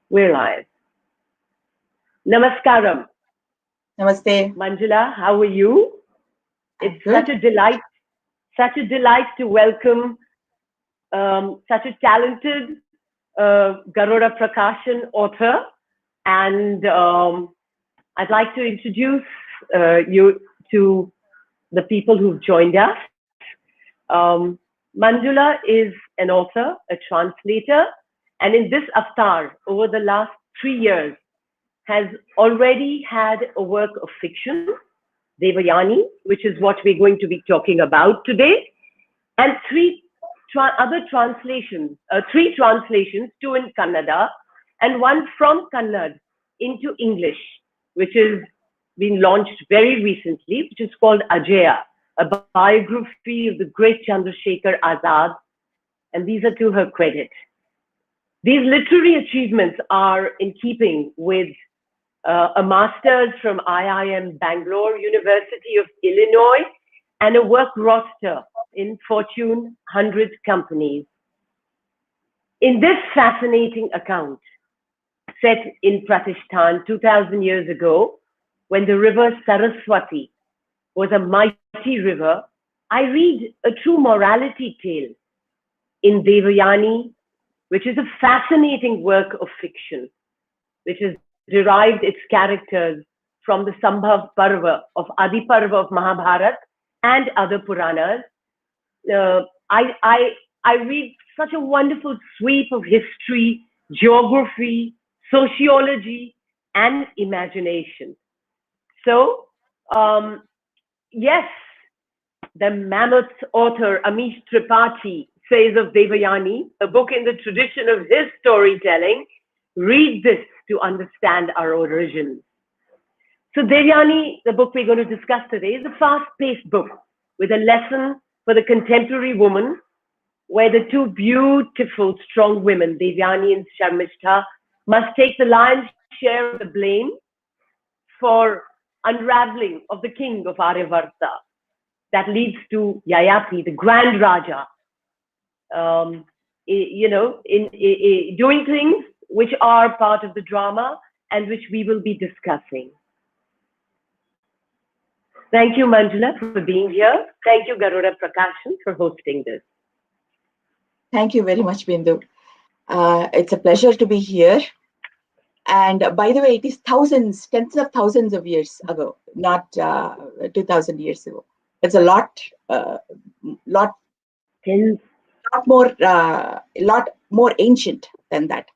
We're live. Namaskaram. Namaste. Manjula, how are you? I'm It's good. such a delight to welcome such a talented Garuda Prakashan author. And I'd like to introduce you to the people who've joined us. Um, Manjula is an author, a translator, and in this avatar, over the last 3 years, has already had a work of fiction, Devyani, which is what we're going to be talking about today, and other translations, three translations, two in Kannada and one from Kannada into English, which has been launched very recently, which is called Ajaya, a biography of the great Chandrasekhar Azad, and these are to her credit. These literary achievements are in keeping with a master's from IIM Bangalore, University of Illinois, and a work roster in Fortune 100 companies. In this fascinating account, set in Pratishthan 2000 years ago, when the river Saraswati was a mighty river, I read a true morality tale in Devyani, which is a fascinating work of fiction, which has derived its characters from the Sambhav Parva of Adi Parva of Mahabharata and other Puranas. Uh, I, I, I read such a wonderful sweep of history, geography, sociology, and imagination. So, um, yes, the mammoth author Amish Tripathi says of Devayani, a book in the tradition of his storytelling, read this to understand our origins. So Devyani, the book we're going to discuss today, is a fast-paced book with a lesson for the contemporary woman, where the two beautiful, strong women, Devyani and Sharmishta, must take the lion's share of the blame for unraveling of the king of Aryavarta that leads to Yayati, the Grand Raja, doing things which are part of the drama and which we will be discussing. Thank you, Manjula, for being here. Thank you, Garuda Prakashan, for hosting this. Thank you very much, Bindu. It's a pleasure to be here. And by the way, it is thousands, tens of thousands of years ago, not 2000 years ago. It's a lot lot more ancient than that.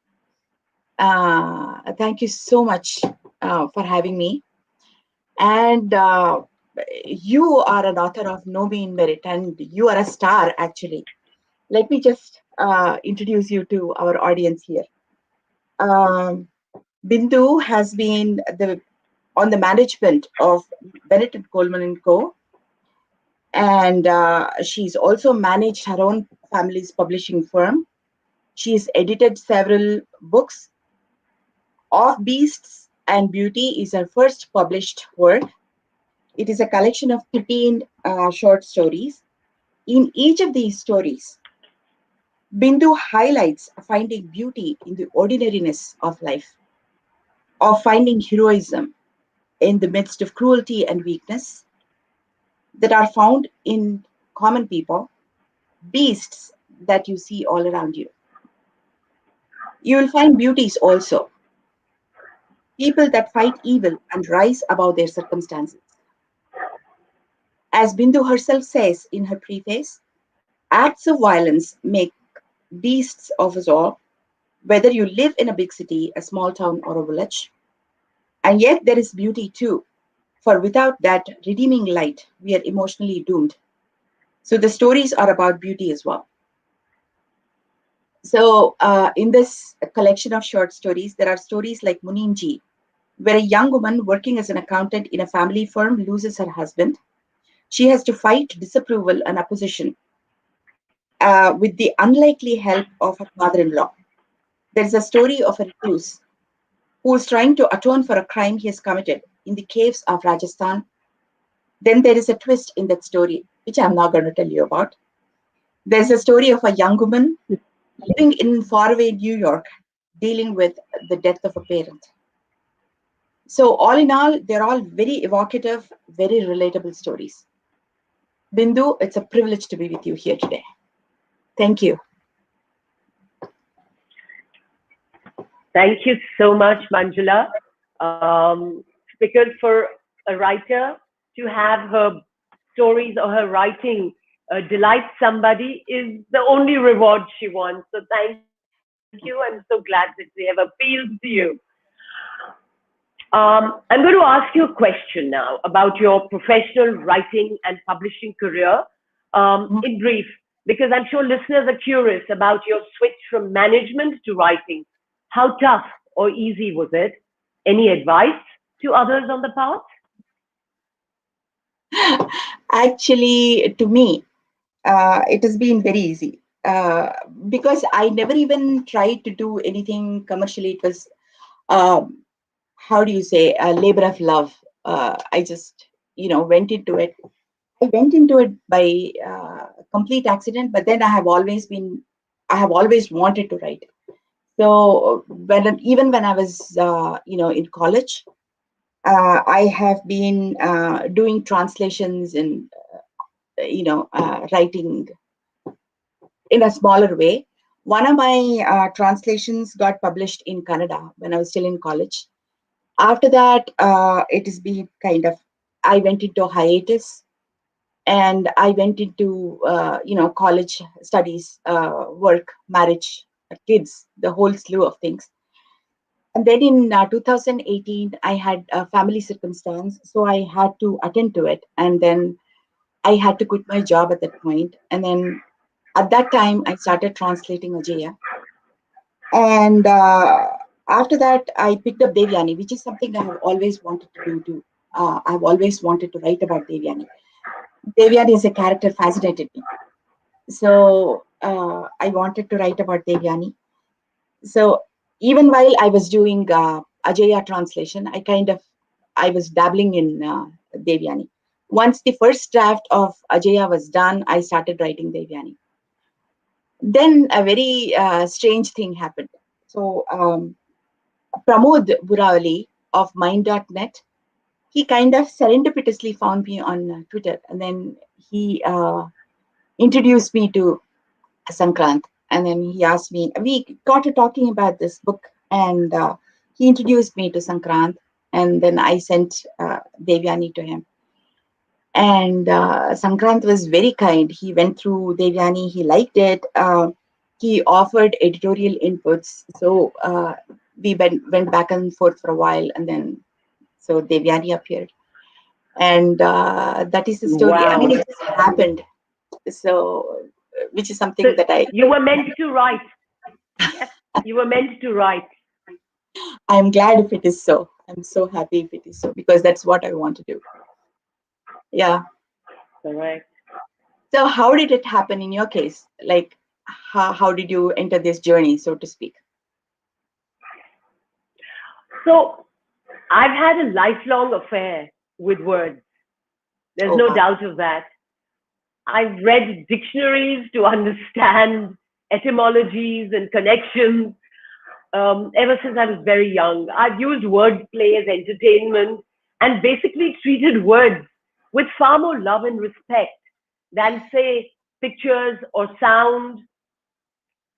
Thank you so much for having me. And you are an author of no mean merit, and you are a star, actually. Let me just introduce you to our audience here. Bindu has been on the management of Bennett and Coleman and Co. And she's also managed her own family's publishing firm. She's edited several books. Of Beasts and Beauty is her first published work. It is a collection of 13 short stories. In each of these stories, Bindu highlights finding beauty in the ordinariness of life, of finding heroism in the midst of cruelty and weakness that are found in common people, beasts that you see all around you. You will find beauties also, people that fight evil and rise above their circumstances. As Bindu herself says in her preface, acts of violence make beasts of us all, whether you live in a big city, a small town, or a village. And yet there is beauty too, for without that redeeming light, we are emotionally doomed. So the stories are about beauty as well. So in this collection of short stories, there are stories like Muninji, where a young woman working as an accountant in a family firm loses her husband. She has to fight disapproval and opposition with the unlikely help of her father-in-law. There's a story of a recluse who is trying to atone for a crime he has committed in the caves of Rajasthan. Then there is a twist in that story, which I'm not going to tell you about. There's a story of a young woman living in faraway New York dealing with the death of a parent. So all in all, they're all very evocative, very relatable stories. Bindu, it's a privilege to be with you here today. Thank you. Thank you so much, Manjula. Because for a writer to have her stories or her writing delight somebody is the only reward she wants. So thank you. I'm so glad that we have appealed to you. I'm going to ask you a question now about your professional writing and publishing career in brief, because I'm sure listeners are curious about your switch from management to writing. How tough or easy was it? Any advice to others on the path? Actually, to me, it has been very easy because I never even tried to do anything commercially. It was, um, how do you say, a labor of love. I just, went into it. I went into it by complete accident, but then I have always wanted to write. So even when I was, in college, I have been doing translations and, writing in a smaller way. One of my translations got published in Canada when I was still in college. After that, it has been kind of, I went into hiatus and I went into, college studies, work, marriage, kids, the whole slew of things. And then in 2018, I had a family circumstance, so I had to attend to it. And then I had to quit my job at that point. And then at that time, I started translating Ajaya. And after that, I picked up Devyani, which is something I have always wanted to do too. I've always wanted to write about Devyani. Devyani as a character fascinated me. So I wanted to write about Devyani. So even while I was doing Ajaya translation, I was dabbling in Devyani. Once the first draft of Ajaya was done, I started writing Devyani. Then a very strange thing happened. So Pramod Buravali of Mind.net, he kind of serendipitously found me on Twitter, and then he introduced me to Sankrant. And then he asked me, we got to talking about this book, and he introduced me to Sankrant, and then I sent Devyani to him. And Sankrant was very kind. He went through Devyani, he liked it. He offered editorial inputs. So we went back and forth for a while, and then so Devyani appeared. And that is the story. I mean, Wow. it just happened. So, which is something So that you were meant to write. Yes, you were meant to write. I'm glad if it is so. I'm so happy if it is so because that's what I want to do. Yeah. Correct. So how did it happen in your case? Like, how did you enter this journey, so to speak? So I've had a lifelong affair with words. There's Oh, no wow. doubt of that. I've read dictionaries to understand etymologies and connections ever since I was very young. I've used wordplay as entertainment and basically treated words with far more love and respect than, say, pictures or sound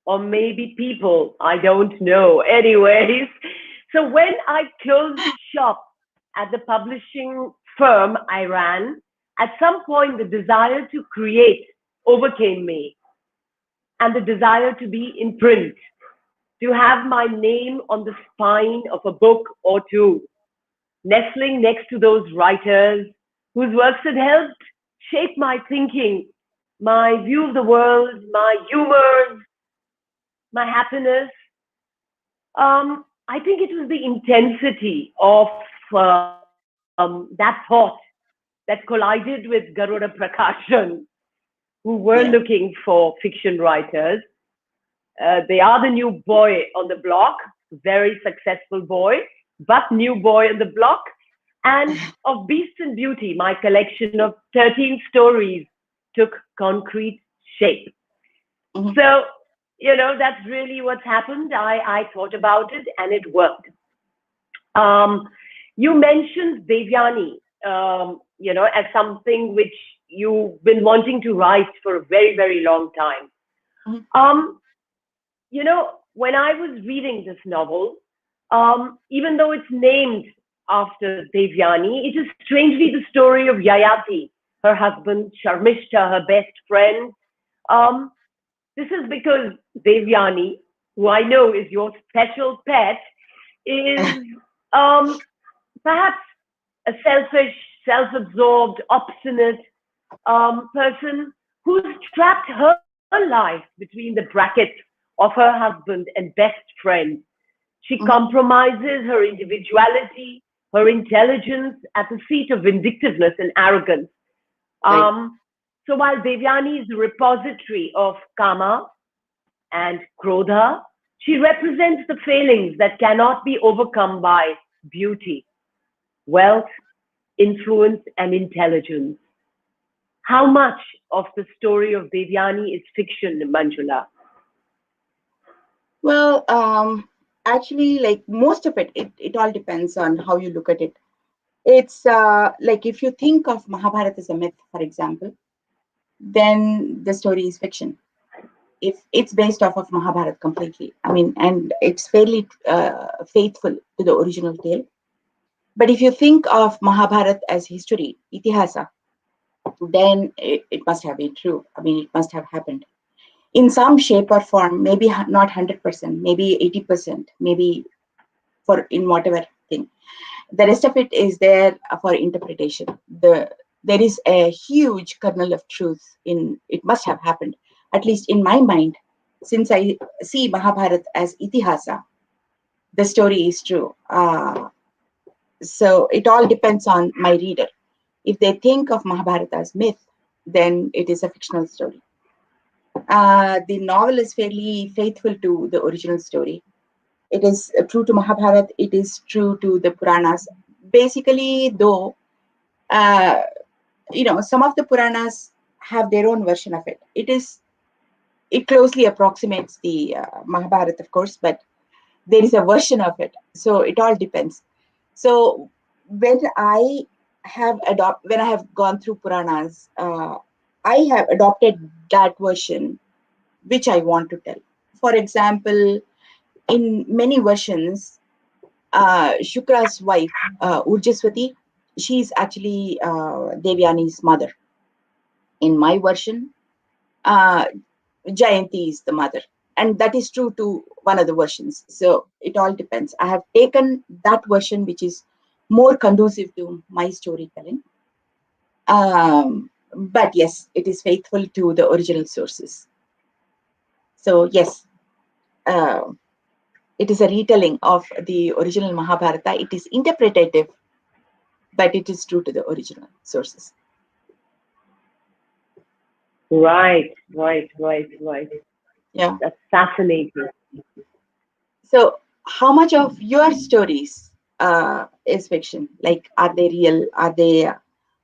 or maybe people. I don't know. Anyways, so when I closed shop at the publishing firm I ran, at some point the desire to create overcame me and the desire to be in print, to have my name on the spine of a book or two, nestling next to those writers whose works had helped shape my thinking, my view of the world, my humor, my happiness. I think it was the intensity of that thought that collided with Garuda Prakashan, who were Yeah. looking for fiction writers. They are the new boy on the block, very successful boy, but new boy on the block. And of Beast and Beauty, my collection of 13 stories took concrete shape. Mhm. So that's really what's happened. I thought about it and it worked. Um, you mentioned Devyani, as something which you've been wanting to write for a very, very long time. Mhm. Um, when I was reading this novel, even though it's named after Devyani, it is strangely the story of Yayati, her husband, Sharmishta, her best friend. Um, this is because Devyani, who I know is your special pet, is um, perhaps a selfish, self-absorbed, obstinate person who's trapped her life between the brackets of her husband and best friend. She Mhm. compromises her individuality, her intelligence at the seat of vindictiveness and arrogance. Right. Um, so while Devyani is a repository of Kama and Krodha, she represents the failings that cannot be overcome by beauty, wealth, influence, and intelligence. How much of the story of Devyani is fiction, Manjula? Well, actually, like most of it all depends on how you look at it. It's like if you think of Mahabharata as a myth, for example, then the story is fiction. If it's based off of Mahabharata completely, I mean, and it's fairly faithful to the original tale. But if you think of Mahabharata as history, itihasa, then it must have been true. I mean, it must have happened in some shape or form. Maybe not 100%, maybe 80%, maybe for in whatever thing. The rest of it is there for interpretation. There is a huge kernel of truth in it. Must have happened, at least in my mind, since I see Mahabharata as itihasa. The story is true. So it all depends on my reader. If they think of Mahabharata as myth, then it is a fictional story. The novel is fairly faithful to the original story. It is true to Mahabharata. It is true to the Puranas. Basically, though, uh, some of the Puranas have their own version of it. It closely approximates the Mahabharata, of course, but there is a version of it. So it all depends. So when when I have gone through Puranas, I have adopted that version which I want to tell. For example, in many versions, Shukra's wife, Urjaswati, she's actually Devyani's mother. In my version, uh, Jayanti is the mother. And that is true to one of the versions. So it all depends. I have taken that version which is more conducive to my storytelling. But yes, it is faithful to the original sources. So yes, uh, it is a retelling of the original Mahabharata. It is interpretative, but it is true to the original sources. Right, right, right, right. Yeah. That's fascinating. So, how much of your stories is fiction? Like, are they real? Are they?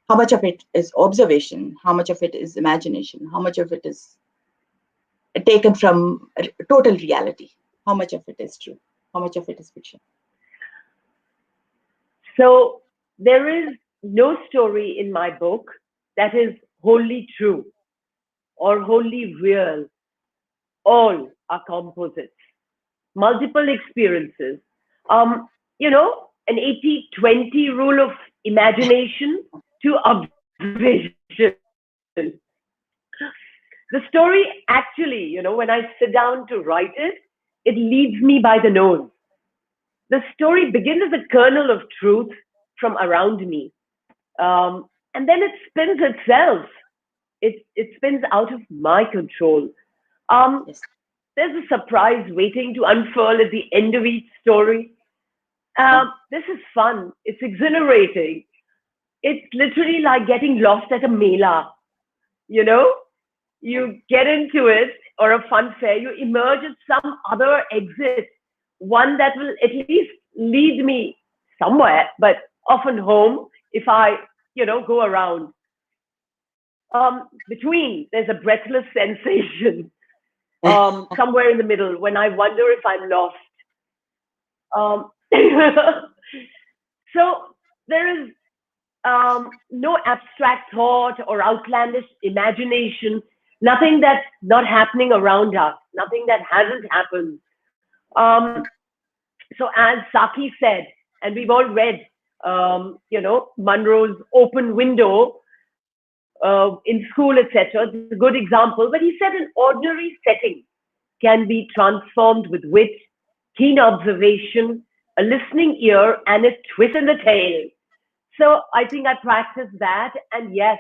How much of it is observation? How much of it is imagination? How much of it is taken from total reality? How much of it is true? How much of it is fiction? So there is no story in my book that is wholly true or wholly real. All are composites, multiple experiences. An 80-20 rule of imagination to observation. The story actually, when I sit down to write it, it leads me by the nose. The story begins as a kernel of truth from around me. And then it spins itself. It spins out of my control. Um, Yes. there's a surprise waiting to unfurl at the end of each story. Yeah. This is fun. It's exhilarating. It's literally like getting lost at a mela. You know, you get into it or a fun fair, you emerge at some other exit, one that will at least lead me somewhere, but often home if I, go around. Between, there's a breathless sensation. somewhere in the middle when I wonder if I'm lost. Um, so there is no abstract thought or outlandish imagination, nothing that's not happening around us, nothing that hasn't happened. Um, so as Saki said, and we've all read, Munro's Open Window in school, etc. It's a good example. But he said an ordinary setting can be transformed with wit, keen observation, a listening ear, and a twist in the tail. So I think I practice that. And yes,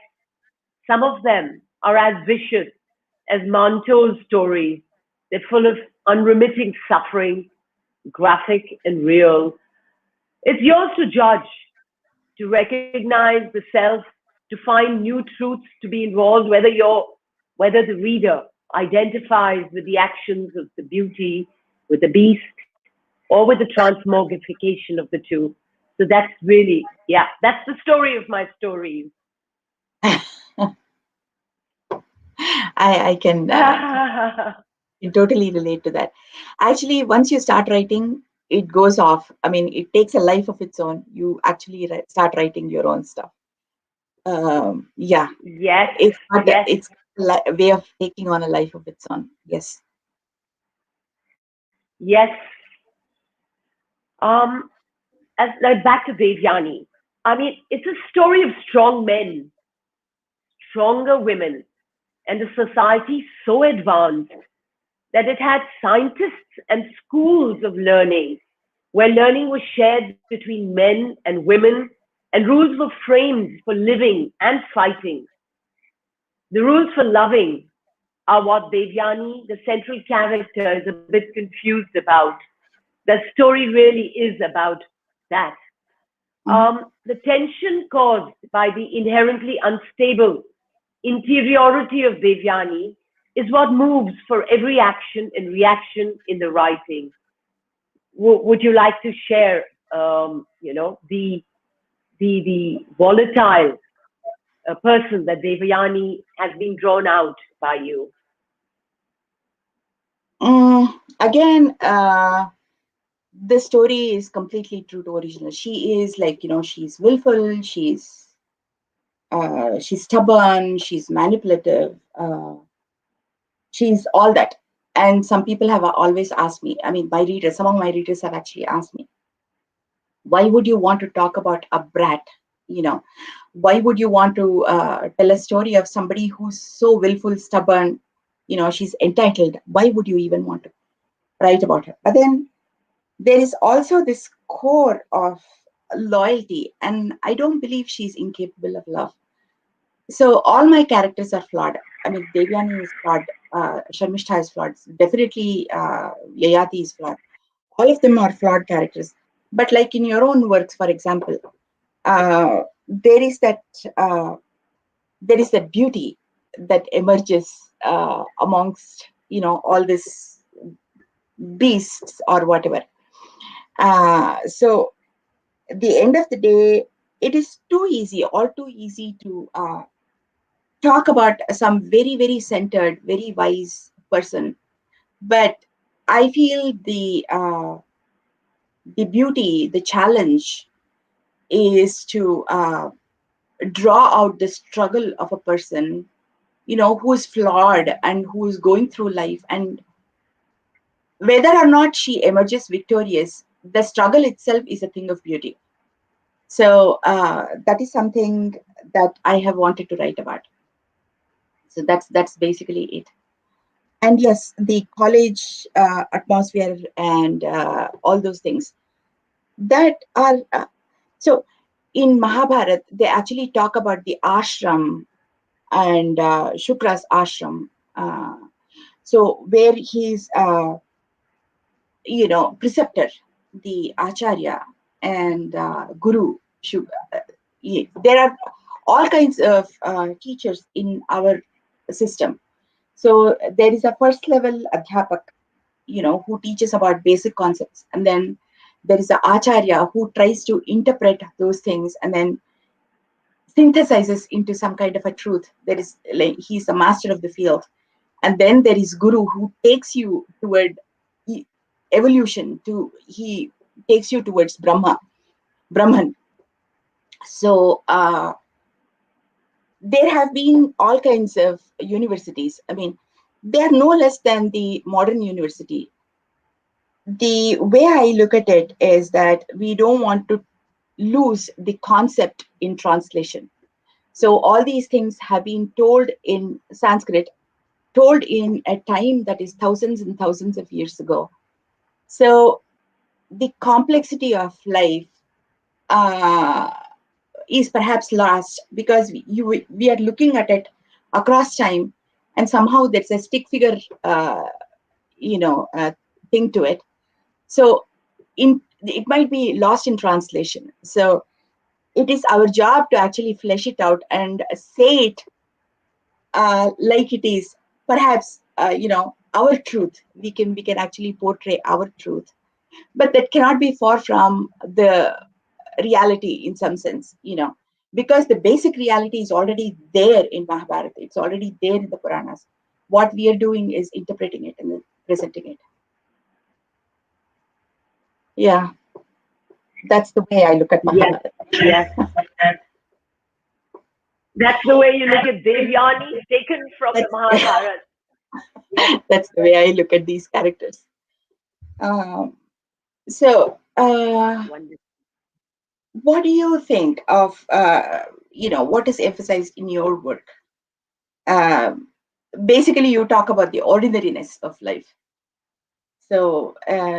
some of them are as vicious as Monto's stories. They're full of unremitting suffering, graphic and real. It's yours to judge, to recognize the self, to find new truths to be involved, whether the reader identifies with the actions of the beauty, with the beast, or with the transmogrification of the two. So that's really, yeah, that's the story of my stories. I can totally relate to that. Actually, once you start writing, it goes off. I mean, it takes a life of its own. You actually start writing your own stuff. Yeah, Yes, it's not, yes, it's a way of taking on a life of its own. Yes. yes. Um, as like back to Devyani. I mean, it's a story of strong men, stronger women, and a society so advanced that it had scientists and schools of learning, where learning was shared between men and women, and rules were framed for living and fighting. The rules for loving are what Devyani, the central character, is a bit confused about. The story really is about that. The tension caused by the inherently unstable interiority of Devyani is what moves for every action and reaction in the writing. Would you like to share, the volatile person that Devyani has been drawn out by you? Again, the story is completely true to original. She is like, she's willful, she's stubborn, she's manipulative, she's all that. And some people have always asked me, I mean, my readers, some of my readers have actually asked me, why would you want to talk about a brat? Why would you want to tell a story of somebody who's so willful, stubborn, she's entitled? Why would you even want to write about her? But then there is also this core of loyalty, and I don't believe she's incapable of love. So all my characters are flawed. I mean, Devyani is flawed, Sharmishta is flawed, definitely Yayati is flawed. All of them are flawed characters. But like in your own works, for example, there is that beauty that emerges amongst all these beasts or whatever. So at the end of the day, it is too easy to talk about some very, very centered, very wise person. But I feel the beauty, the challenge is to draw out the struggle of a person, who is flawed and who is going through life. And whether or not she emerges victorious, the struggle itself is a thing of beauty. So that is something that I have wanted to write about. So that's basically it. And yes, the college atmosphere and all those things that are so in Mahabharata, they actually talk about the ashram and Shukra's ashram. So where he's preceptor, the acharya and guru. There are all kinds of teachers in our system. So there is a first level adhyapak, who teaches about basic concepts, and then there is a acharya who tries to interpret those things and then synthesizes into some kind of a truth. There is like he's a master of the field, And then there is Guru, who takes you toward evolution. He takes you towards Brahman. So there have been all kinds of universities. I mean, they are no less than the modern university. The way I look at it is that we don't want to lose the concept in translation. So all these things have been told in Sanskrit, told in a time that is thousands and thousands of years ago. So the complexity of life is perhaps lost because we are looking at it across time, and somehow there's a stick figure, thing to it. So it might be lost in translation. So it is our job to actually flesh it out and say it like it is. Perhaps our truth. We can actually portray our truth, but that cannot be far from the reality in some sense, because the basic reality is already there in Mahabharata. It's already there in the Puranas. What we are doing is interpreting it and then presenting it. Yeah, that's the way I look at Yes, Mahabharata. yes. That's the way you look at Devyani, taken from the That's, Mahabharata. Yes, that's the way I look at these characters. So, wonderful. what do you think of, what is emphasized in your work? Um, Basically, you talk about the ordinariness of life. So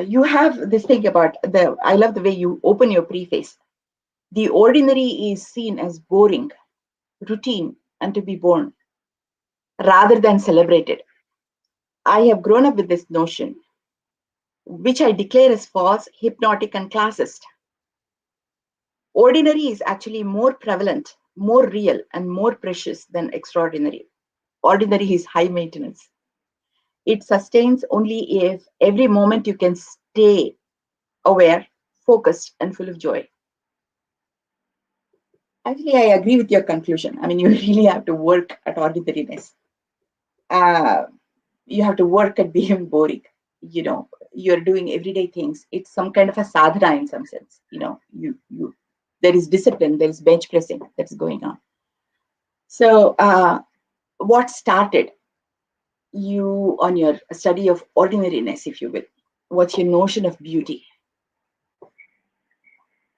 you have this thing about I love the way you open your preface. The ordinary is seen as boring, routine, and to be borne rather than celebrated. I have grown up with this notion, which I declare as false, hypnotic, and classist. Ordinary is actually more prevalent, more real, and more precious than extraordinary. Ordinary is high maintenance. It sustains only if every moment you can stay aware, focused, and full of joy. Actually, I agree with your conclusion. I mean, you really have to work at ordinariness. Uh, you have to work at being boring. You're doing everyday things. It's some kind of a sadhana in some sense. There is discipline, there is bench pressing that's going on. So, what started you on your study of ordinariness, if you will? What's your notion of beauty?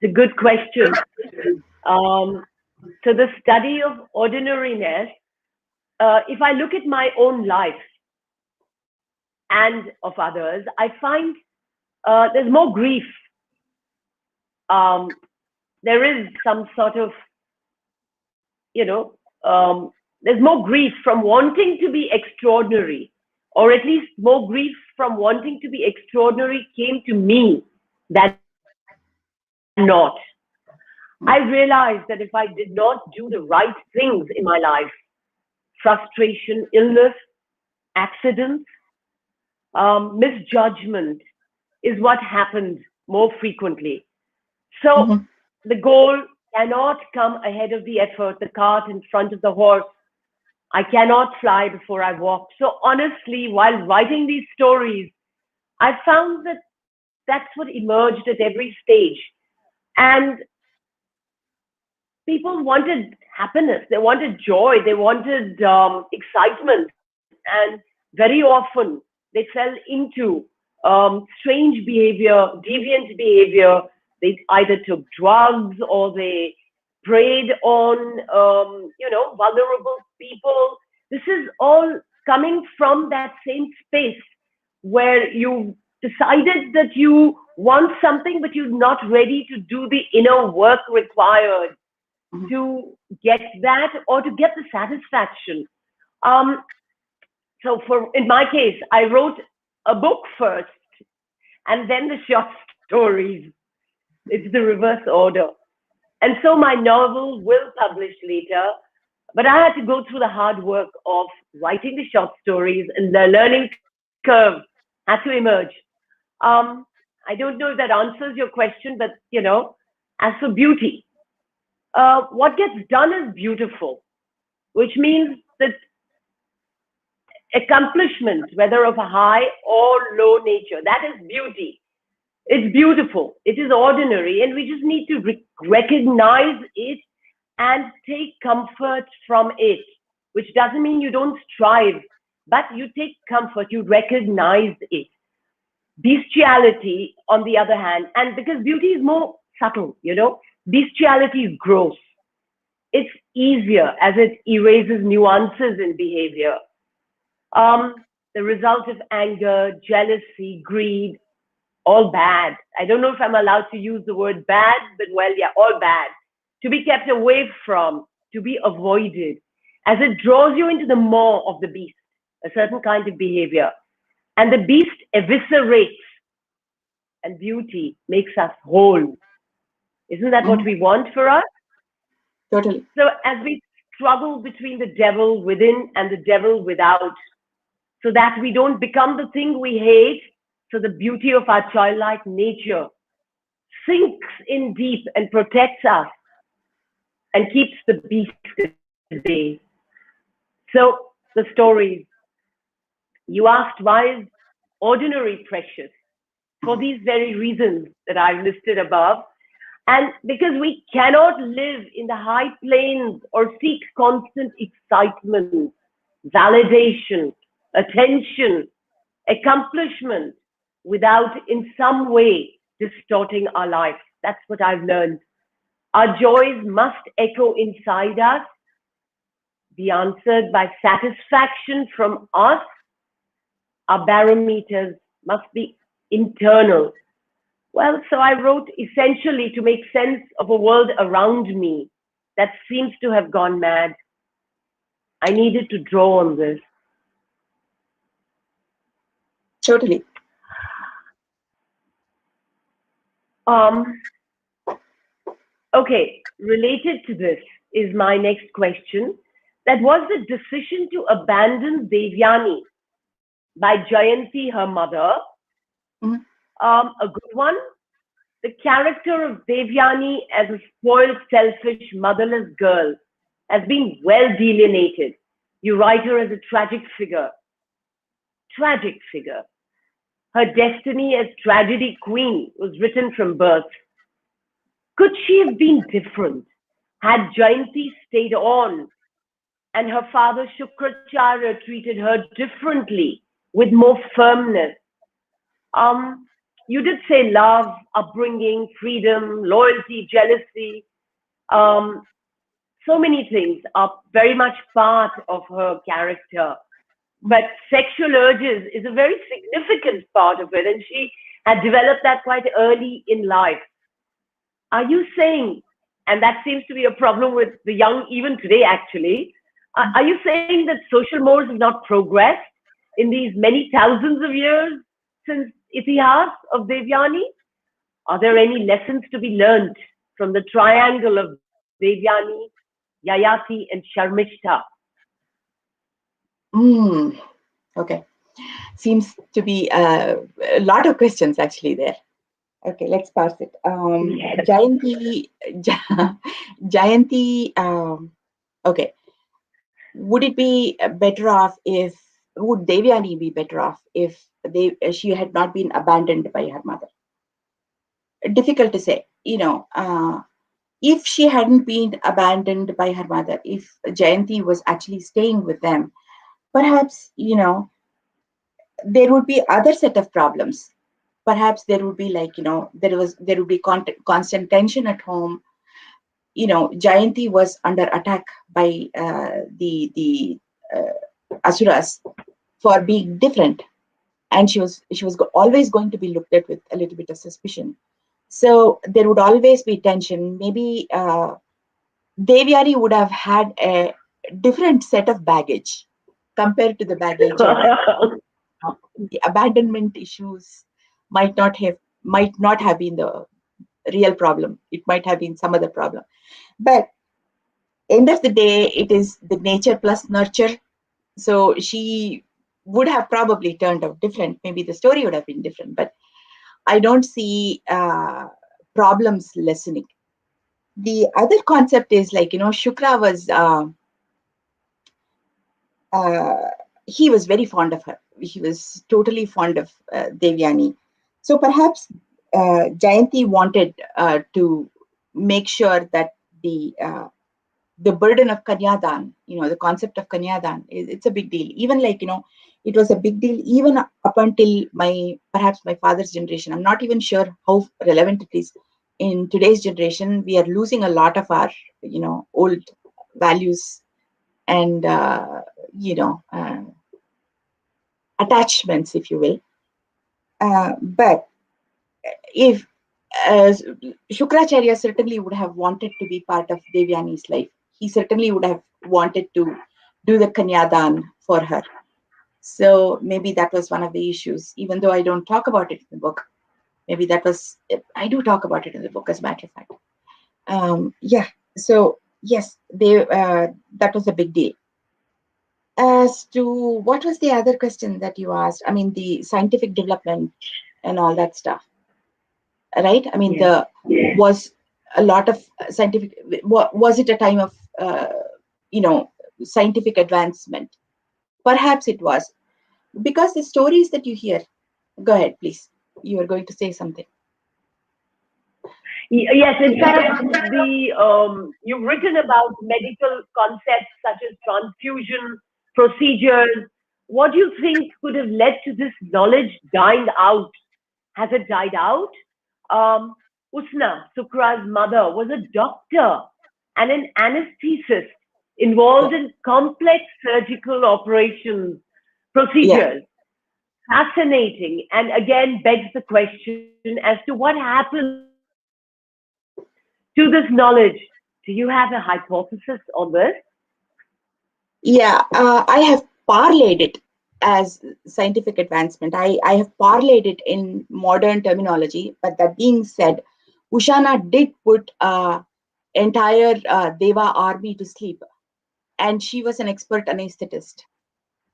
It's a good question. Um, so the study of ordinariness, if I look at my own life and of others, I find there's more grief. Um, there is some sort of, you know, there's more grief from wanting to be extraordinary, or at least more grief from wanting to be extraordinary came to me than not. I realized that if I did not do the right things in my life, frustration, illness, accidents, misjudgment is what happened more frequently. So Mhm. the goal cannot come ahead of the effort, the cart in front of the horse. I cannot fly before I walk. So honestly, while writing these stories, I found that that's what emerged at every stage. And people wanted happiness, they wanted joy, they wanted excitement, and very often they fell into strange behavior, deviant behavior. They either took drugs or they preyed on vulnerable people. This is all coming from that same space where you decided that you want something but you're not ready to do the inner work required Mhm. to get that or to get the satisfaction. Um, so for in my case, I wrote a book first and then the short stories. It's the reverse order. And so my novel will publish later, but I had to go through the hard work of writing the short stories, and the learning curve had to emerge. Um, I don't know if that answers your question, but as for beauty, what gets done is beautiful, which means that accomplishment, whether of a high or low nature. That is beauty. It's beautiful. It is ordinary, and we just need to recognize it and take comfort from it, which doesn't mean you don't strive, but you take comfort, you recognize it. Bestiality, on the other hand, and because beauty is more subtle, bestiality is gross. It's easier as it erases nuances in behavior. The result of anger, jealousy, greed, all bad. I don't know if I'm allowed to use the word bad, but well, yeah, all bad. To be kept away from, to be avoided, as it draws you into the maw of the beast, a certain kind of behavior. And the beast eviscerates, and beauty makes us whole. Isn't that what we want for us? Totally. So as we struggle between the devil within and the devil without, so that we don't become the thing we hate, so the beauty of our childlike nature sinks in deep and protects us and keeps the beast at bay. So the stories, you asked, why is ordinary precious? For these very reasons that I've listed above. And because we cannot live in the high plains or seek constant excitement, validation, attention, accomplishment without in some way distorting our life. That's what I've learned. Our joys must echo inside us, be answered by satisfaction from us. Our barometers must be internal. Well, so I wrote essentially to make sense of a world around me that seems to have gone mad. I needed to draw on this. Totally. Okay, related to this is my next question. That was the decision to abandon Devyani by Jayanti, her mother. Mm-hmm. A good one. The character of Devyani as a spoiled, selfish, motherless girl has been well delineated. You write her as a tragic figure. Tragic figure. Her destiny as tragedy queen was written from birth. Could she have been different had Jayanti stayed on and her father Shukracharya treated her differently with more firmness? You did say love, upbringing, freedom, loyalty, jealousy. So many things are very much part of her character. But sexual urges is a very significant part of it, and she had developed that quite early in life. Are you saying, and that seems to be a problem with the young even today actually, are you saying that social mores have not progressed in these many thousands of years since Itihas of Devyani? Are there any lessons to be learned from the triangle of Devyani, Yayati, and Sharmishta? Okay. Seems to be a lot of questions actually there. Okay, let's parse it. Yes. Jayanti, okay. Would it be better off if, would Devyani be better off if she had not been abandoned by her mother? Difficult to say. If she hadn't been abandoned by her mother, if Jayanti was actually staying with them, perhaps, there would be other set of problems. Perhaps there would be there would be constant tension at home. Jayanti was under attack by the Asuras for being different, and she was always going to be looked at with a little bit of suspicion. So there would always be tension. Maybe Devyani would have had a different set of baggage compared to the baggage of the abandonment issues. Might not have been the real problem. It might have been some other problem. But end of the day, it is the nature plus nurture. So she would have probably turned out different. Maybe the story would have been different, but I don't see problems lessening. The other concept is Shukra was he was very fond of her. He was totally fond of Devyani. So perhaps Jayanti wanted to make sure that the the burden of Kanyadan, the concept of Kanyadan, it's a big deal. Even like, it was a big deal even up until perhaps my father's generation. I'm not even sure how relevant it is in today's generation. We are losing a lot of our, old values and, attachments, if you will. But if Shukracharya certainly would have wanted to be part of Devyani's life. He certainly would have wanted to do the Kanyadan for her. So maybe that was one of the issues, even though I don't talk about it in the book. Maybe I do talk about it in the book, as a matter of fact. Yeah. So yes, that was a big deal. As to what was the other question that you asked? I mean, the scientific development and all that stuff, right? I mean, was a lot of scientific. Was it a time of scientific advancement? Perhaps it was, because the stories that you hear. Go ahead, please. You are going to say something. Yes, in fact, you've written about medical concepts such as transfusion procedures. What do you think could have led to this knowledge dying out? Has it died out? Usna, Sukra's mother, was a doctor and an anesthetist involved Yeah. in complex surgical operations, Yeah. procedures. Fascinating, and again begs the question as to what happened to this knowledge. Do you have a hypothesis on this? Yeah, I have parlayed it as scientific advancement. I have parlayed it in modern terminology. But that being said, Ushana did put entire Deva army to sleep, and she was an expert anesthetist,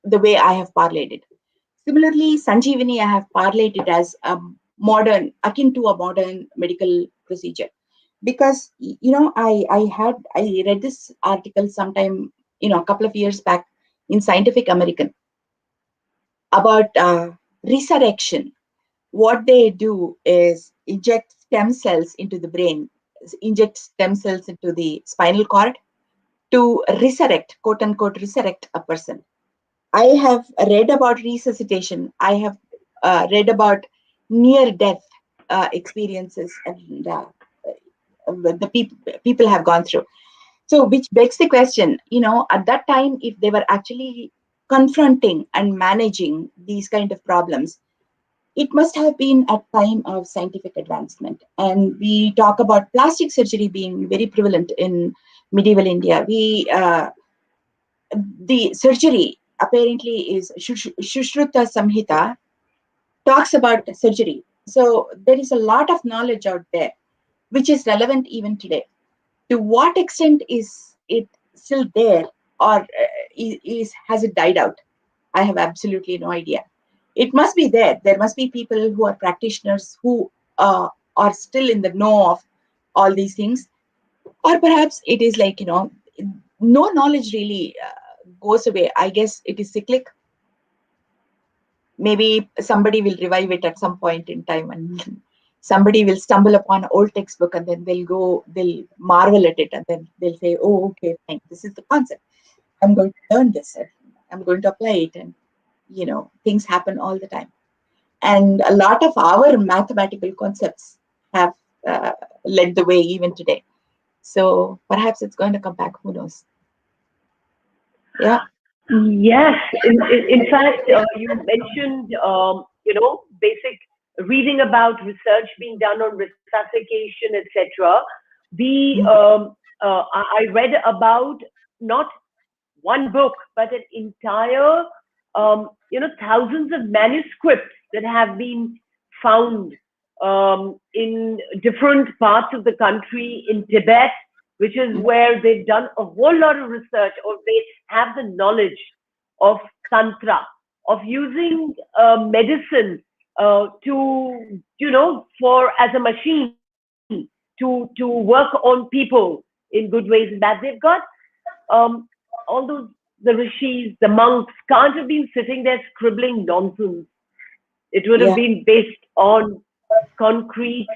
the way I have parlayed it. Similarly, Sanjeevani, I have parlayed it as akin to a modern medical procedure. Because, I read this article sometime, a couple of years back in Scientific American about resurrection. What they do is inject stem cells into the brain, inject stem cells into the spinal cord to resurrect, quote unquote, resurrect a person. I have read about resuscitation. I have read about near death experiences, and the people have gone through. So, which begs the question, at that time, if they were actually confronting and managing these kind of problems, it must have been a time of scientific advancement. And we talk about plastic surgery being very prevalent in medieval India. The surgery apparently is Shushruta Samhita talks about surgery. So there is a lot of knowledge out there which is relevant even today. To what extent is it still there, or has it died out? I have absolutely no idea. It must be there. There must be people who are practitioners who are still in the know of all these things. Or perhaps it is like, no knowledge really goes away. I guess it is cyclic. Maybe somebody will revive it at some point in time, and somebody will stumble upon an old textbook, and then they'll marvel at it, and then they'll say, oh, okay, fine, this is the concept. I'm going to learn this, and I'm going to apply it. And, things happen all the time. And a lot of our mathematical concepts have led the way even today. So perhaps it's going to come back. Who knows? Yeah. Yes, in fact, you mentioned, basic reading about research being done on resuscitation, etc. The I read about not one book, but an entire, thousands of manuscripts that have been found in different parts of the country, in Tibet, which is where they've done a whole lot of research, or they have the knowledge of Tantra, of using medicine to, for as a machine to work on people in good ways and bad. They've got all those the rishis, the monks can't have been sitting there scribbling nonsense. It would have Yeah, been based on concrete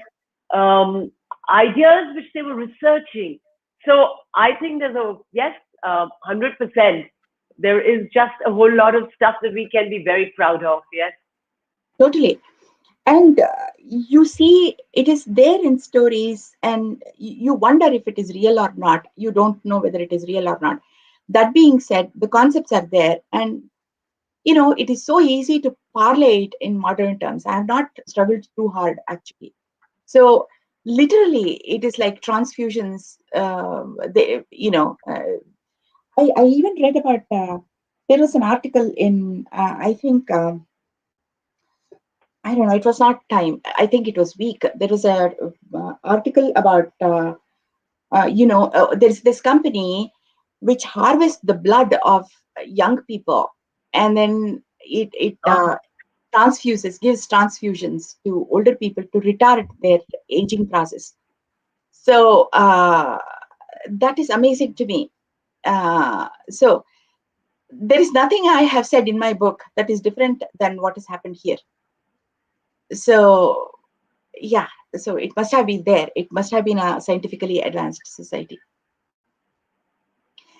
um, ideas which they were researching. So I think there's a, yes, 100%. There is just a whole lot of stuff that we can be very proud of. Yes. totally. And you see, it is there in stories, and you wonder if it is real or not. You don't know whether it is real or not. That being said, the concepts are there, and it is so easy to parlay it in modern terms. I have not struggled too hard, actually. So literally, it is like transfusions. I even read about. There was an article in, I think, I don't know. It was not Time. I think it was Week. There was a article about. There's this company which harvests the blood of young people, and then it gives transfusions to older people to retard their aging process. So that is amazing to me. So there is nothing I have said in my book that is different than what has happened here. So yeah, so it must have been there. It must have been a scientifically advanced society.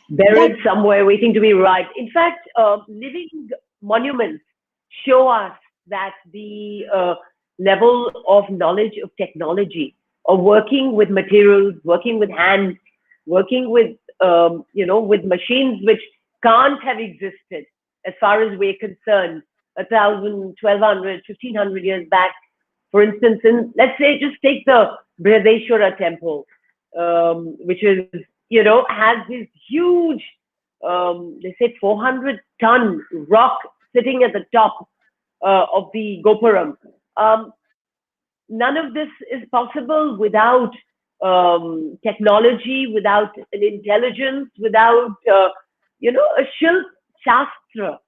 That Buried somewhere waiting to be right. In fact, living monuments show us that the level of knowledge of technology, or working with materials, working with hands, working with, with machines which can't have existed as far as we're concerned, 1,000, 1,200, 1,500 years back. For instance, in, let's say, just take the Brihadeshwara temple, which is, has this huge, they say 400-ton rock sitting at the top of the Gopuram. None of this is possible without technology, without an intelligence, without, a Shilp Shastra.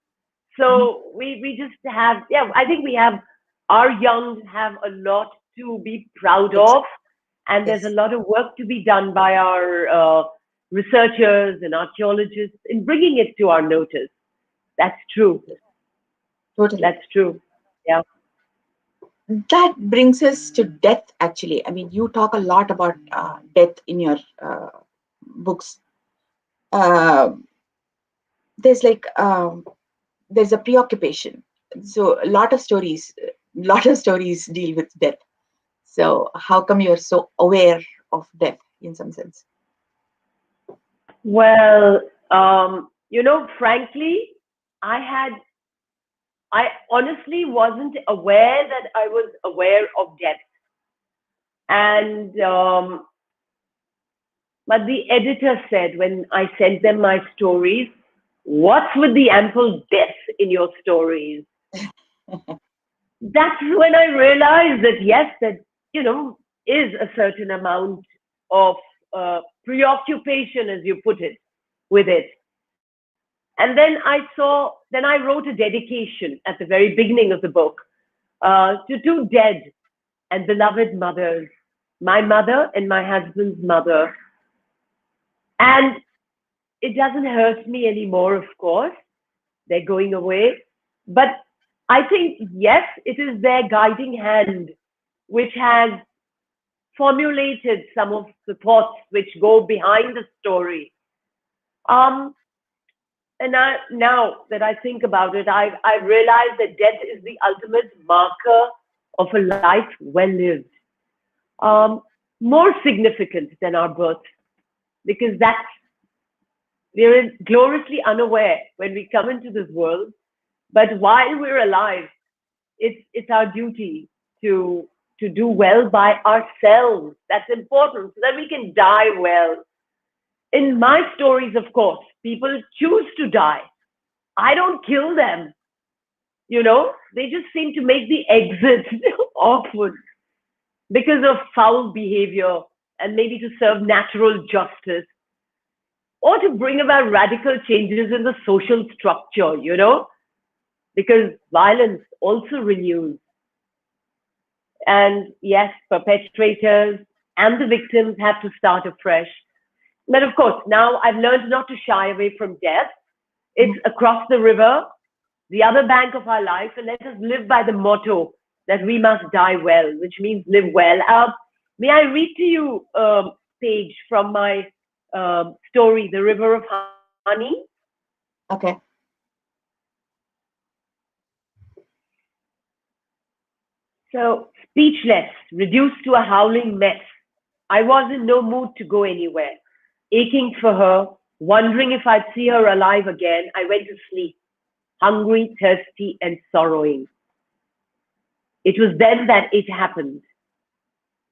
So we just have, yeah, I think we have, our young have a lot to be proud of. And there's a yes, lot of work to be done by our researchers and archaeologists in bringing it to our notice. That's true. totally. That's true. Yeah. That brings us to death. Actually, I mean, you talk a lot about death in your books. Uh, there's like there's a preoccupation. So a lot of stories deal with death. So how come you're so aware of death in some sense? Well, frankly, I had, I honestly wasn't aware that I was aware of death. And, but the editor said when I sent them my stories, what's with the ample death in your stories? That's when I realized that yes, that is a certain amount of preoccupation, as you put it, with it. And then then I wrote a dedication at the very beginning of the book to two dead and beloved mothers, my mother and my husband's mother. And it doesn't hurt me anymore, of course. They're going away. But I think, yes, it is their guiding hand which has formulated some of the thoughts which go behind the story. Um, now that I think about it, I realize that death is the ultimate marker of a life well lived, um, more significant than our birth, because we're gloriously unaware when we come into this world. But while we're alive, it's our duty to do well by ourselves. That's important so that we can die well. In my stories, of course, people choose to die. I don't kill them. They just seem to make the exit often because of foul behavior, and maybe to serve natural justice, or to bring about radical changes in the social structure, because violence also renews. And yes, perpetrators and the victims have to start afresh. But of course, now I've learned not to shy away from death. It's across the river, the other bank of our life, and let us live by the motto that we must die well, which means live well. May I read to you a page from my story, The River of Honey? Okay. So, speechless, reduced to a howling mess, I was in no mood to go anywhere. Aching for her, wondering if I'd see her alive again, I went to sleep, hungry, thirsty, and sorrowing. It was then that it happened.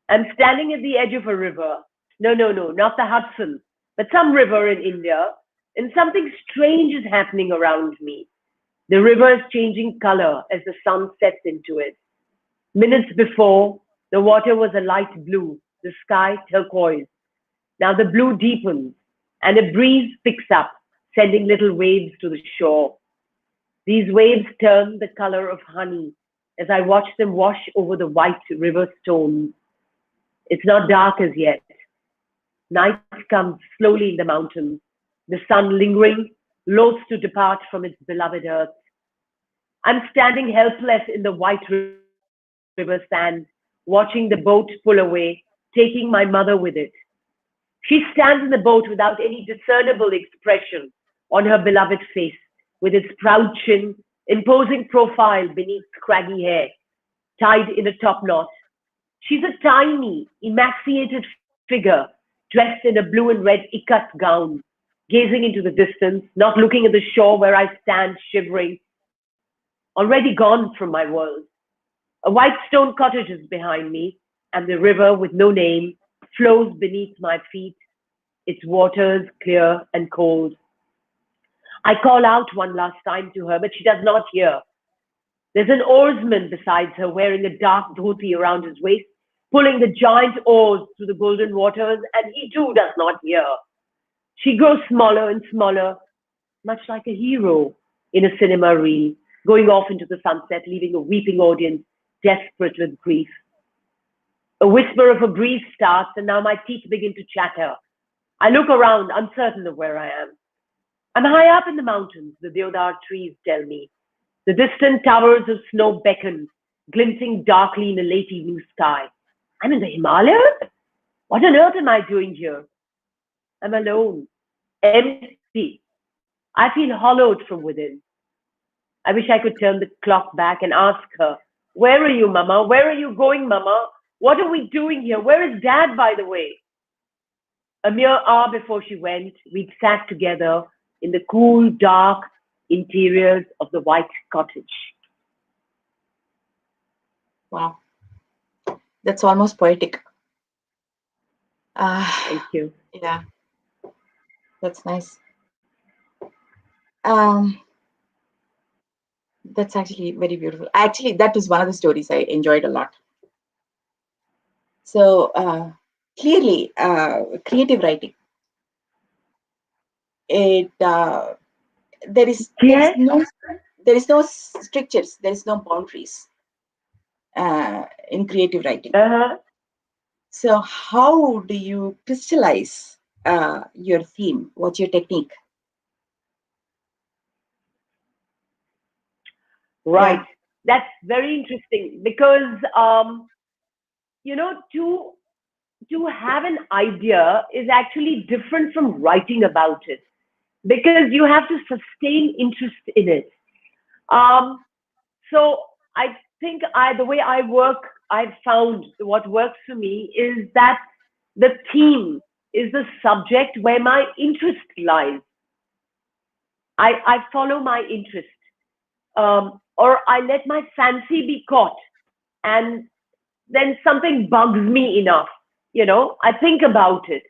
I'm standing at the edge of a river. No, no, no, not the Hudson, but some river in India, and something strange is happening around me. The river is changing color as the sun sets into it. Minutes before, the water was a light blue, the sky turquoise. Now the blue deepens, and a breeze picks up, sending little waves to the shore. These waves turn the color of honey as I watch them wash over the white river stones. It's not dark as yet. Night comes slowly in the mountains, the sun lingering, loath to depart from its beloved earth. I'm standing helpless in the white river sand, watching the boat pull away, taking my mother with it. She stands in the boat without any discernible expression on her beloved face, with its proud chin, imposing profile beneath scraggy hair, tied in a top knot. She's a tiny, emaciated figure, dressed in a blue and red ikat gown, gazing into the distance, not looking at the shore where I stand shivering, already gone from my world. A white stone cottage is behind me, and the river with no name flows beneath my feet, its waters clear and cold. I call out one last time to her, but she does not hear. There's an oarsman besides her wearing a dark dhoti around his waist, pulling the giant oars through the golden waters, and he too does not hear. She grows smaller and smaller, much like a hero in a cinema reel, going off into the sunset, leaving a weeping audience desperate with grief. A whisper of a breeze starts, and now my teeth begin to chatter. I look around, uncertain of where I am. I'm high up in the mountains, the deodar trees tell me. The distant towers of snow beckon, glinting darkly in a late evening sky. I'm in the Himalayas? What on earth am I doing here? I'm alone, empty. I feel hollowed from within. I wish I could turn the clock back and ask her, where are you, Mama? Where are you going, Mama? What are we doing here? Where is Dad, by the way? A mere hour before she went, we'd sat together in the cool, dark interiors of the white cottage. Wow. That's almost poetic. Thank you. Yeah, that's nice. Um, that's actually very beautiful. Actually, that was one of the stories I enjoyed a lot. So clearly, creative writing. It there is Yes. no strictures. There is no boundaries in creative writing. Uh-huh. So how do you crystallize your theme? What's your technique? Right. Yeah. That's very interesting because, to have an idea is actually different from writing about it because you have to sustain interest in it. Um, so I think the way I work, I've found what works for me is that the theme is the subject where my interest lies. I follow my interest, or I let my fancy be caught, and then something bugs me enough. I think about it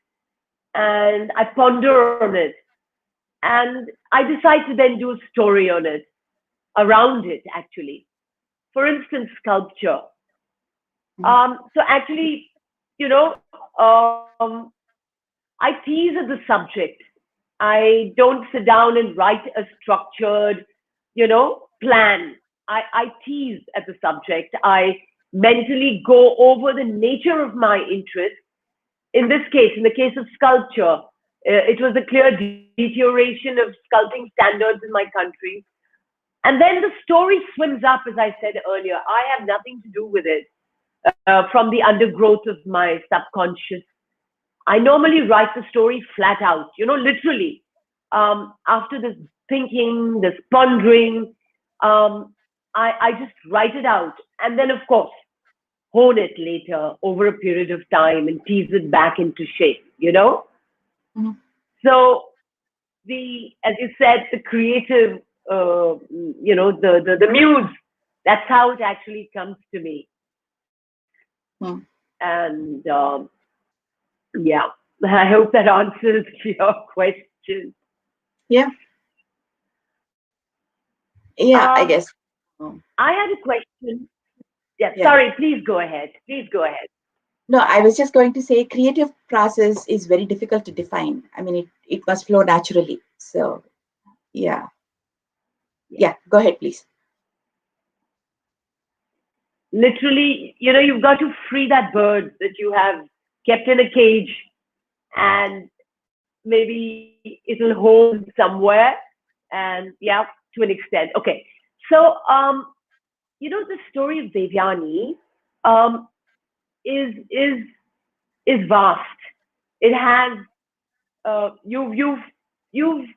and I ponder on it, and I decide to then do a story on it, around it, actually. For instance, sculpture. So actually, you know, um, I tease at the subject. I don't sit down and write a structured, plan. I tease at the subject. I mentally go over the nature of my interest. In this case, in the case of sculpture, It was a clear deterioration of sculpting standards in my country. And then the story swims up, as I said earlier. I have nothing to do with it from the undergrowth of my subconscious. I normally write the story flat out, literally. After this thinking, this pondering, I just write it out. And then, of course, hone it later over a period of time and tease it back into shape. Mhm. So as you said, the creative, the muse, that's how it actually comes to me. Hmm. And yeah, I hope that answers your question. Yeah, yeah, I Um, guess. Oh, I had a question. Yeah, yeah. sorry, please go ahead. Please go ahead. No, I was just going to say creative process is very difficult to define. I mean, it must flow naturally. So, yeah. Yeah. Yeah, go ahead, please. Literally, you've got to free that bird that you have kept in a cage, and maybe it'll home somewhere. And yeah, to an extent. Okay. So, the story of Devyani um, is vast. It has you've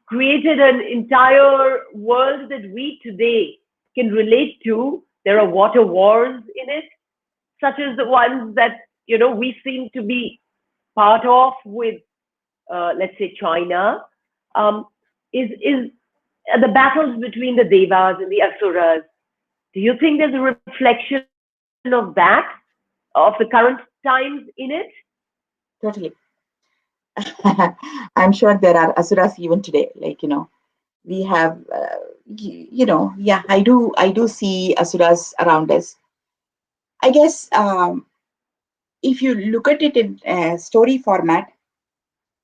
created an entire world that we today can relate to. There are water wars in it, such as the ones that we seem to be part of with, let's say, China. Um, is the battles between the devas and the asuras? Do you think there's a reflection of that, of the current times in it? Totally. I'm sure there are asuras even today. Like, we have, yeah, I do see asuras around us. I guess if you look at it in story format,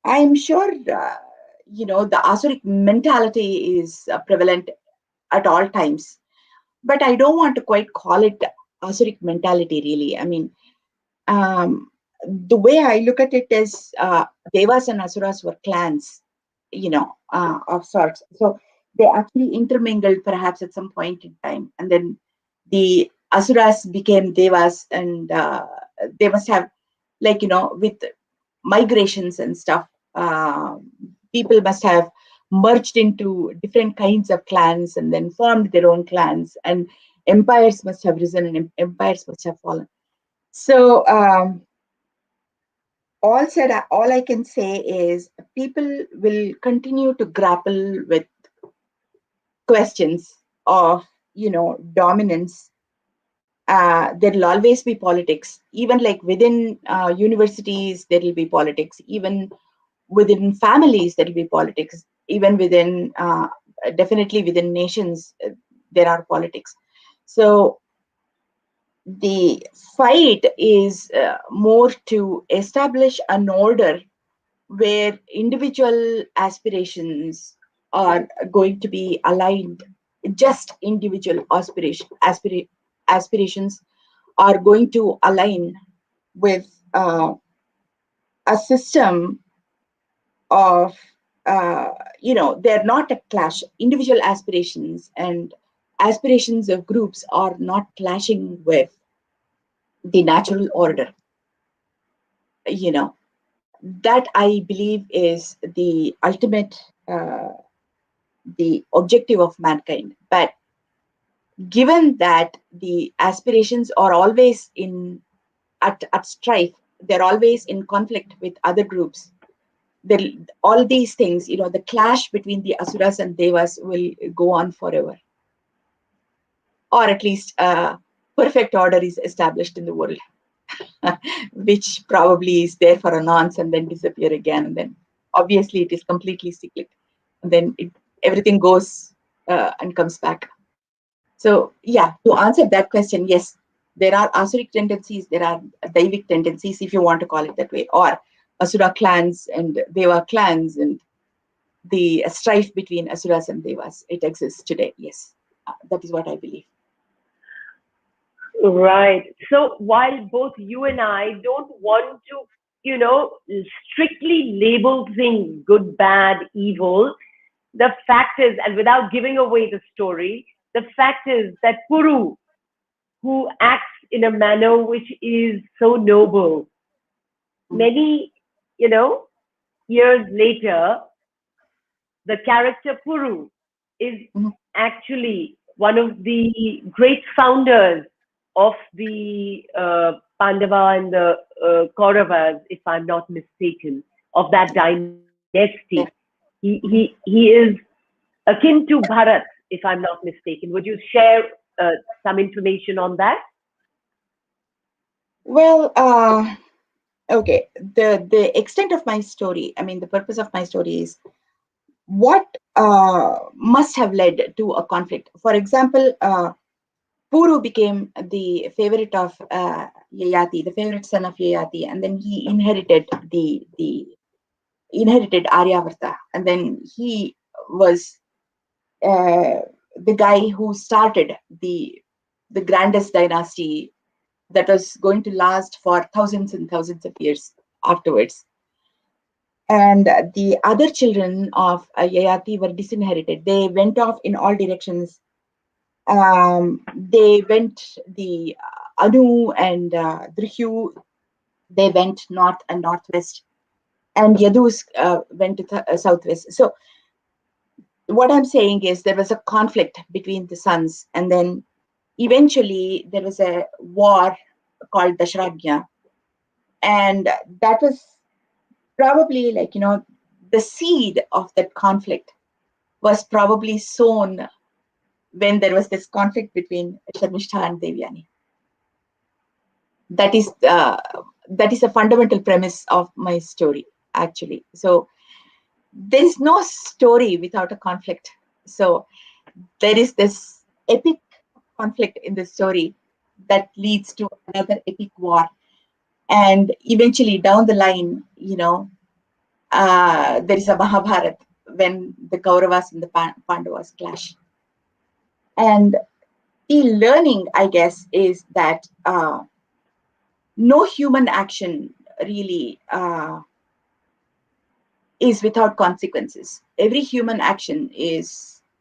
I'm sure, the Asuric mentality is prevalent at all times. But I don't want to quite call it Asuric mentality, really. I mean, um, the way I look at it is Devas and Asuras were clans, of sorts. So they actually intermingled perhaps at some point in time. And then the Asuras became Devas, and they must have, like, with migrations and stuff, people must have merged into different kinds of clans and then formed their own clans, and empires must have risen and empires must have fallen. So, all I can say is people will continue to grapple with questions of, dominance. There'll always be politics, even like within universities, there will be politics, even within families, there will be politics, even within, definitely within nations, there are politics. So the fight is more to establish an order where individual aspirations are going to be aligned. Just individual aspirations are going to align with a system of, they're not a clash. Individual aspirations and aspirations of groups are not clashing with the natural order. you know that, I believe, is the ultimate, the objective of mankind. But given that the aspirations are always at strife, they're always in conflict with other groups, all these things, the clash between the asuras and devas will go on forever, or at least perfect order is established in the world, which probably is there for a nonce and then disappear again, and then obviously it is completely cyclic, and then everything goes and comes back. So yeah, to answer that question, yes, there are asuric tendencies, there are daivic tendencies, if you want to call it that way, or asura clans and deva clans, and the strife between asuras and devas, it exists today. Yes, that is what I believe. Right. So while both you and I don't want to you know, strictly label things good, bad, evil, the fact is, and without giving away the story, the fact is that Puru, who acts in a manner which is so noble, many, you know, years later, the character Puru is Mhm. actually one of the great founders of the Pandava and the Kauravas, if I'm not mistaken, of that dynasty. Yeah. He is akin to Bharat, if I'm not mistaken. Would you share some information on that? Well, okay. The extent of my story, I mean, the purpose of my story is what must have led to a conflict. For example, Puru became the favorite of Yayati, the favorite son of Yayati, and then he inherited Aryavarta, and then he was uh, the guy who started the grandest dynasty that was going to last for thousands and thousands of years afterwards. And the other children of Yayati were disinherited. They went off in all directions. They went the Anu and Drihyu. They went north and northwest, and Yadus went to southwest. So what I'm saying is there was a conflict between the sons, and then eventually there was a war called Dashragya, and that was probably like the seed of that conflict was probably sown when there was this conflict between Sharmishta and Devyani. That is a fundamental premise of my story, actually. So there is no story without a conflict. So there is this epic conflict in the story that leads to another epic war, and eventually down the line, there is a Mahabharat when the Kauravas and the Pandavas clash. And the learning, I guess, is that no human action really is without consequences. Every human action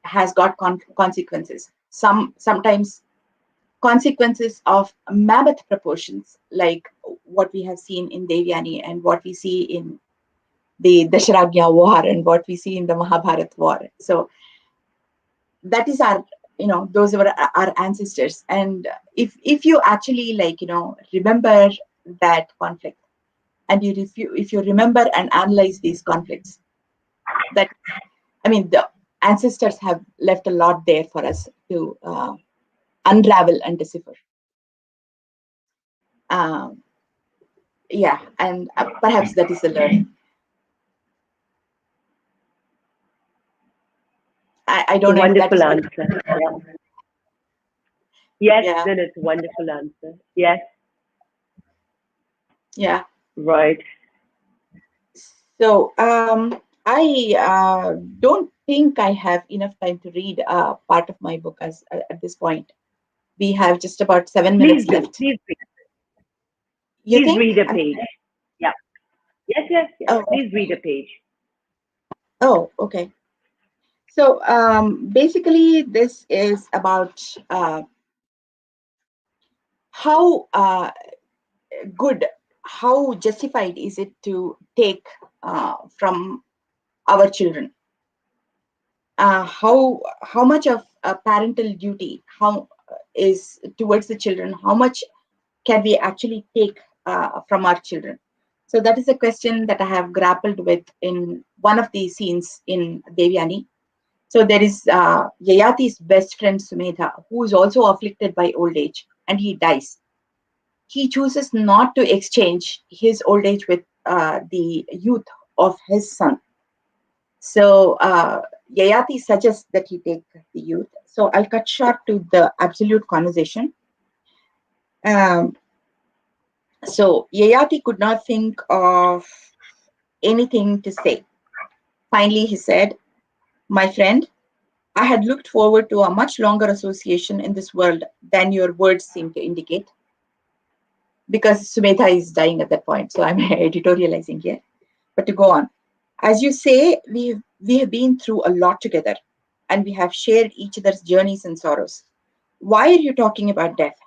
has got consequences. Sometimes consequences of mammoth proportions, like what we have seen in Devyani and what we see in the Dashragya war and what we see in the Mahabharat war. So that is those were our ancestors. And if you actually remember that conflict, and if you remember and analyze these conflicts, that the ancestors have left a lot there for us to unravel and decipher. Um, yeah, and perhaps that is the learning. I It's a don't know if that wonderful is what. answer. Yeah. Yes, Yeah, then it's a wonderful answer. Yes, yeah. right. So I don't think I have enough time to read part of my book at this point. We have just about 7 minutes Please do. left. You Please think? read a page. Yeah. Yes, yes, yes. Oh, Please read a page. oh, okay. So basically, this is about how good, how justified is it to take from our children? How much of parental duty how is towards the children? How much can we actually take from our children? So that is a question that I have grappled with in one of the scenes in Devyani. So there is Yayati's best friend Sumedha, who is also afflicted by old age, and he dies. He chooses not to exchange his old age with the youth of his son. So Yayati suggests that he take the youth. So I'll cut short to the absolute conversation. Um, so Yayati could not think of anything to say. Finally, he said, "My friend, I had looked forward to a much longer association in this world than your words seem to indicate. because Sumedha is dying at that point. So I'm editorializing here. But to go on, as you say, we have been through a lot together, and we have shared each other's journeys and sorrows. Why are you talking about death?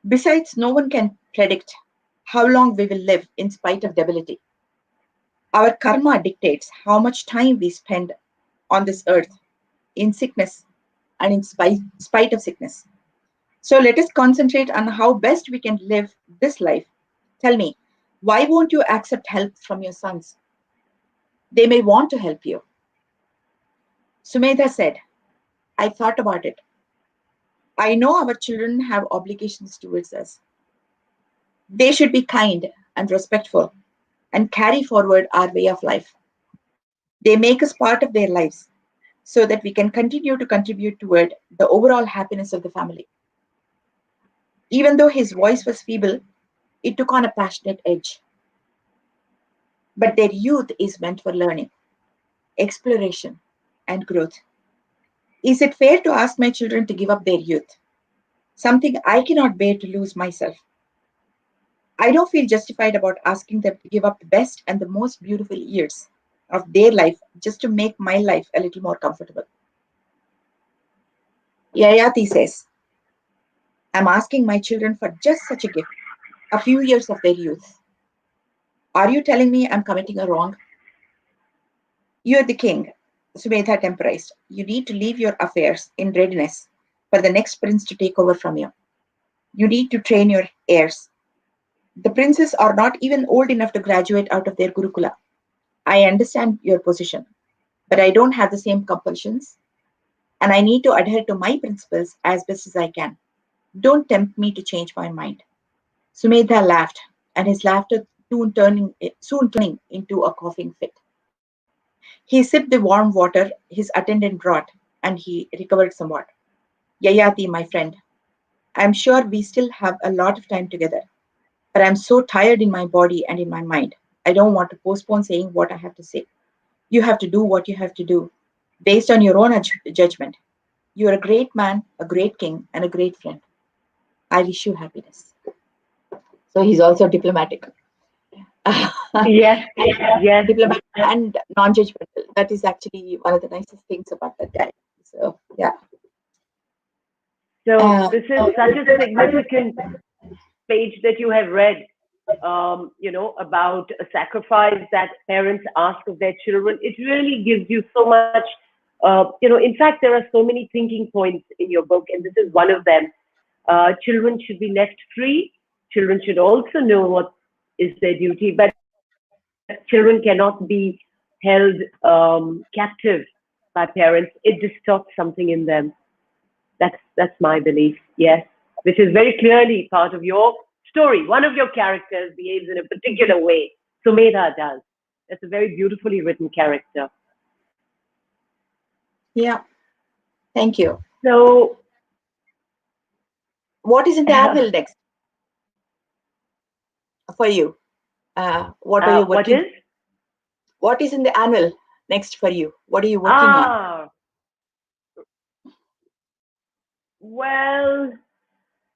Besides, no one can predict how long we will live in spite of debility. Our karma dictates how much time we spend on this earth in sickness and in spite of sickness. So let us concentrate on how best we can live this life. Tell me, why won't you accept help from your sons? They may want to help you. Sumedha said, I thought about it. I know our children have obligations towards us. They should be kind and respectful and carry forward our way of life. They make us part of their lives so that we can continue to contribute toward the overall happiness of the family. Even though his voice was feeble, it took on a passionate edge. But their youth is meant for learning, exploration, and growth. Is it fair to ask my children to give up their youth? Something I cannot bear to lose myself. I don't feel justified about asking them to give up the best and the most beautiful years of their life just to make my life a little more comfortable. Yayati says, I'm asking my children for just such a gift, a few years of their youth. Are you telling me I'm committing a wrong? You're the king, Sumedha temporized. You need to leave your affairs in readiness for the next prince to take over from you. You need to train your heirs. The princes are not even old enough to graduate out of their Gurukula. I understand your position, but I don't have the same compulsions, and I need to adhere to my principles as best as I can. Don't tempt me to change my mind. Sumedha laughed, and his laughter soon turning into a coughing fit. He sipped the warm water his attendant brought, and he recovered somewhat. Yayati, my friend, I'm sure we still have a lot of time together, but I'm so tired in my body and in my mind. I don't want to postpone saying what I have to say. You have to do what you have to do based on your own judgment. You are a great man, a great king, and a great friend. I wish you happiness. So he's also diplomatic. Yes, yes. Diplomatic and non-judgmental. That is actually one of the nicest things about that guy. So yeah. So this is such a significant page that you have read, about a sacrifice that parents ask of their children. It really gives you so much, in fact, there are so many thinking points in your book, and this is one of them. Children should be left free. Children should also know what is their duty, but children cannot be held captive by parents. It distorts something in them. That's my belief. Yes, which is very clearly part of your story. One of your characters behaves in a particular way. Sumedha does. That's a very beautifully written character. Yeah. Thank you. So, What is in the annual next for you? What are you what working? is? What is in the annual next for you? What are you working on? Ah, well,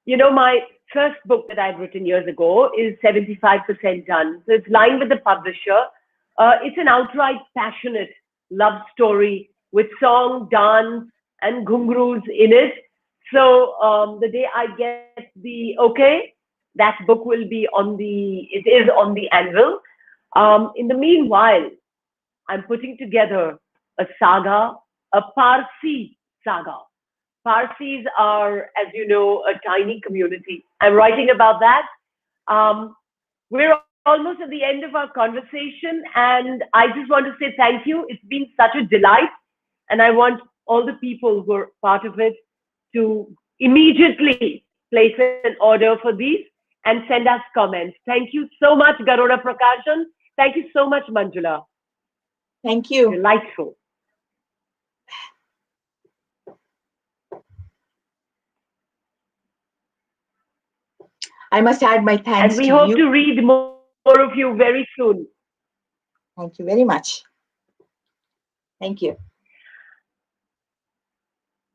my first book that I'd written years ago is 75% done. So it's lying with the publisher. It's an outright passionate love story with song, dance, and ghungroos in it. So the day I get the okay, that book will be it is on the anvil. In the meanwhile, I'm putting together a saga, a Parsi saga. Parsis are, as you know, a tiny community. I'm writing about that. Um, we're almost at the end of our conversation, and I just want to say thank you. It's been such a delight, and I want all the people who are part of it to immediately place an order for these and send us comments. Thank you so much, Garuda Prakashan. Thank you so much, Manjula. Thank you. Delightful. I must add my thanks And we to hope you. to read more of you very soon. Thank you very much. Thank you.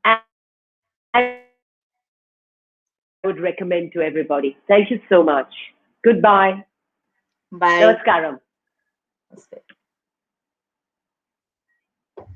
And we hope to read more of you very soon. would recommend to everybody. Thank you so much. Goodbye. Bye. Namaskaram. Namaste.